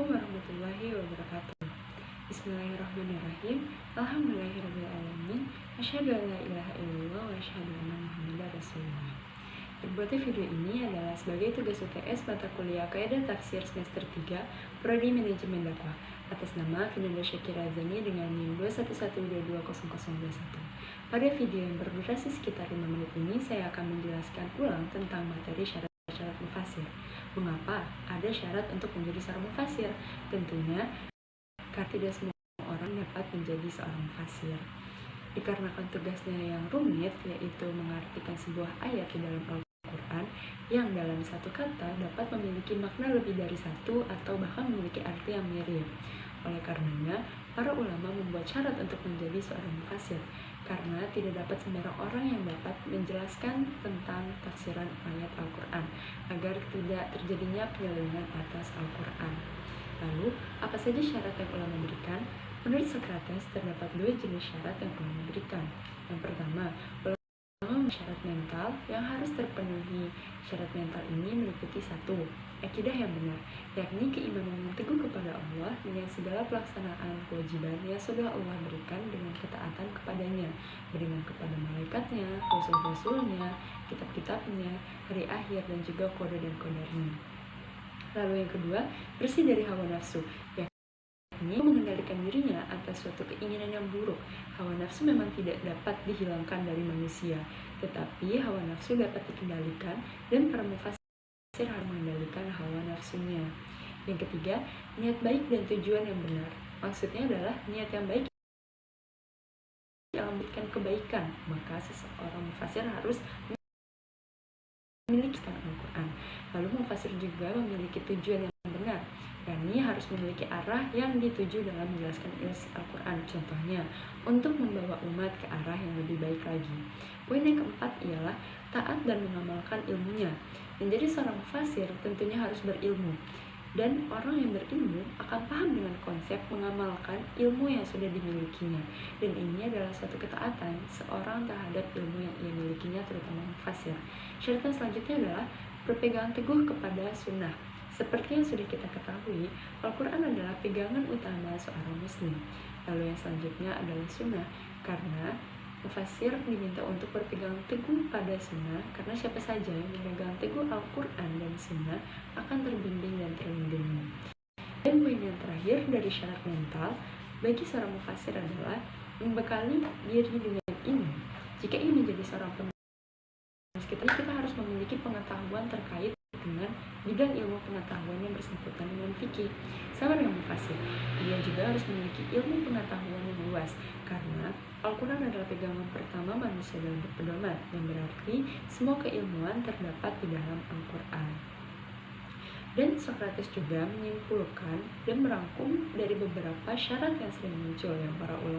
Assalamualaikum warahmatullahi wabarakatuh. Bismillahirrahmanirrahim. Alhamdulillahirrahmanirrahim. Asyhadu an la ilaha illallah wa asyhadu anna Muhammadar Rasulullah. Terbuatnya video ini adalah sebagai tugas UTS mata kuliah Kaidah Tafsir semester 3 Prodi Manajemen Dakwah atas nama Finanda Syakira Azani dengan NIM 211220021. Pada video yang berdurasi sekitar 5 menit ini, saya akan menjelaskan ulang tentang materi syarat mufasir. Mengapa ada syarat untuk menjadi seorang mufasir? Tentunya karena tidak semua orang dapat menjadi seorang mufasir. Dikarenakan tugasnya yang rumit, yaitu mengartikan sebuah ayat di dalam Al-Quran yang dalam satu kata dapat memiliki makna lebih dari satu atau bahkan memiliki arti yang mirip. Oleh karenanya, para ulama membuat syarat untuk menjadi seorang mufasir, karena tidak dapat sembarang orang yang dapat menjelaskan tentang tafsiran ayat Al-Quran, agar tidak terjadinya penyelewengan atas Al-Quran. Lalu, apa saja syarat yang ulama berikan? Menurut Socrates, terdapat 2 jenis syarat yang ulama berikan. Yang pertama, ulama syarat mental yang harus terpenuhi. Syarat mental ini meliputi 1. Akidah yang benar, yakni keimanan yang teguh kepada Allah dengan segala pelaksanaan kewajiban yang sudah Allah berikan dengan ketaatan kepadanya, beriman kepada malaikatnya, rasul-rasulnya, kitab-kitabnya, hari akhir, dan juga kode dan qadarnya. Lalu yang kedua, bersih dari hawa nafsu, yakni mengendalikan dirinya atas suatu keinginan yang buruk. Hawa nafsu memang tidak dapat dihilangkan dari manusia, tetapi hawa nafsu dapat dikendalikan dan para mufasir harus mengendalikan hawa nafsunya. Yang ketiga, niat baik dan tujuan yang benar. Maksudnya adalah niat yang baik yang memberikan kebaikan, maka seseorang mufasir harus memiliki Al-Quran. Lalu mufasir juga memiliki tujuan yang benar, yakni harus memiliki arah yang dituju dalam menjelaskan isi Al-Quran. Contohnya, untuk membawa umat ke arah yang lebih baik lagi. Poin yang keempat ialah taat dan mengamalkan ilmunya. Menjadi seorang mufasir tentunya harus berilmu, dan orang yang berilmu akan paham dengan konsep mengamalkan ilmu yang sudah dimilikinya. Dan ini adalah suatu ketaatan seorang terhadap ilmu yang ia milikinya, terutama mufasir. Syarat selanjutnya adalah berpegang teguh kepada sunnah. Seperti yang sudah kita ketahui, Al-Quran adalah pegangan utama seorang muslim. Lalu yang selanjutnya adalah sunnah, karena mufasir diminta untuk berpegang teguh pada sunnah, karena siapa saja yang memegang teguh Al-Quran dan sunnah akan terbimbing dan terlindungi. Dan poin yang terakhir dari syarat mental bagi seorang mufasir adalah membekali diri dengan ilmu. Jika ingin menjadi seorang penulis, kita harus memiliki pengetahuan terkait dengan bidang ilmu pengetahuan yang bersangkutan dengan fikih. Sama dengan mufasir, dia juga harus memiliki ilmu pengetahuan yang luas, karena Al-Quran adalah pegangan pertama manusia dalam berpedoman, yang berarti semua keilmuan terdapat di dalam Al-Quran. Dan Socrates juga menyimpulkan dan merangkum dari beberapa syarat yang sering muncul yang para ulama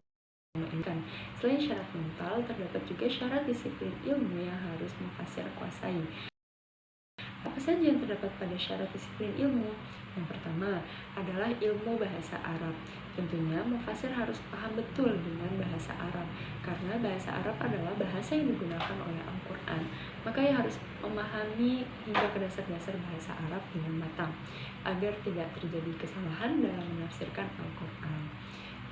inginkan. Selain syarat mental, terdapat juga syarat disiplin ilmu yang harus mufasir kuasai. Apa saja yang terdapat pada syarat disiplin ilmu? Yang pertama adalah ilmu bahasa Arab. Tentunya mufasir harus paham betul dengan bahasa Arab, karena bahasa Arab adalah bahasa yang digunakan oleh Al-Quran. Maka ia harus memahami hingga ke dasar-dasar bahasa Arab dengan matang, agar tidak terjadi kesalahan dalam menafsirkan Al-Quran.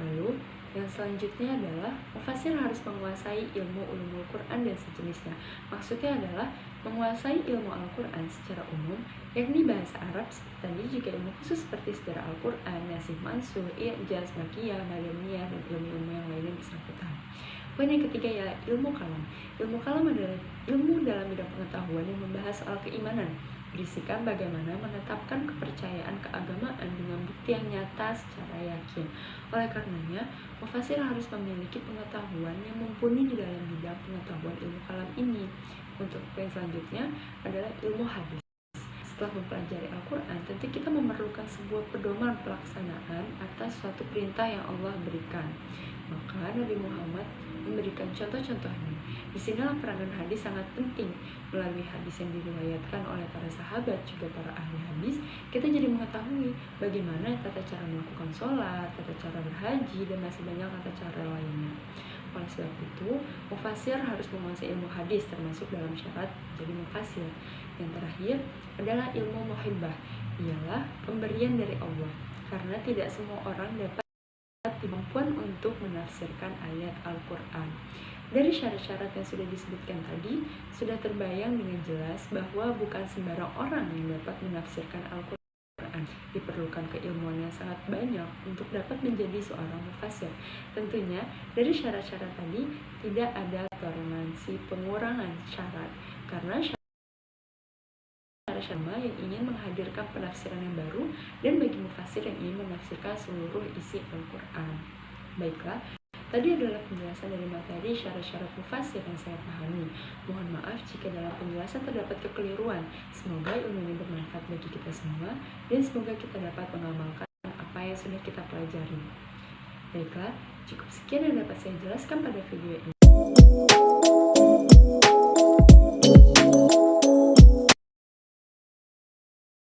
Lalu yang selanjutnya adalah mufasir harus menguasai ilmu ulumul Quran dan sejenisnya. Maksudnya adalah menguasai ilmu Al-Quran secara umum, yakni bahasa Arab seperti tadi, juga ilmu khusus seperti sejarah Al-Quran, nasih mansur, i'jaz, makiyah, madaniyah, dan ilmu-ilmu yang lainnya bersangkutan. Poin yang ketiga ialah ilmu kalam. Ilmu kalam adalah ilmu dalam bidang pengetahuan yang membahas soal keimanan, berisikan bagaimana menetapkan kepercayaan keagamaan dengan bukti yang nyata secara yakin. Oleh karenanya, mufasir harus memiliki pengetahuan yang mumpuni di dalam bidang pengetahuan ilmu kalam ini. Untuk poin selanjutnya adalah ilmu hadis. Setelah mempelajari Al-Quran, tentu kita memerlukan sebuah pedoman pelaksanaan atas suatu perintah yang Allah berikan. Maka Nabi Muhammad memberikan contoh-contohnya. Disinilah peranan hadis sangat penting. Melalui hadis yang diriwayatkan oleh para sahabat, juga para ahli hadis, kita jadi mengetahui bagaimana tata cara melakukan sholat, tata cara berhaji, dan masih banyak tata cara lainnya. Oleh sebab itu, mufasir harus menguasai ilmu hadis, termasuk dalam syarat jadi mufasir. Yang terakhir adalah ilmu muhibbah, ialah pemberian dari Allah. karena tidak semua orang dapat kemampuan untuk menafsirkan ayat Al-Quran. Dari syarat-syarat yang sudah disebutkan tadi, sudah terbayang dengan jelas bahwa bukan sembarang orang yang dapat menafsirkan Al-Quran. Diperlukan keilmuan yang sangat banyak untuk dapat menjadi seorang mufassir. Tentunya, dari syarat-syarat tadi tidak ada toleransi pengurangan syarat, karena sama yang ingin menghadirkan penafsiran yang baru dan bagi mufassir yang ingin menafsirkan seluruh isi Al-Quran. Baiklah, tadi adalah penjelasan dari materi syarat-syarat mufassir yang saya pahami. Mohon maaf jika dalam penjelasan terdapat kekeliruan. Semoga ilmu ini bermanfaat bagi kita semua dan semoga kita dapat mengamalkan apa yang sudah kita pelajari. Baiklah, cukup sekian yang dapat saya jelaskan pada video ini.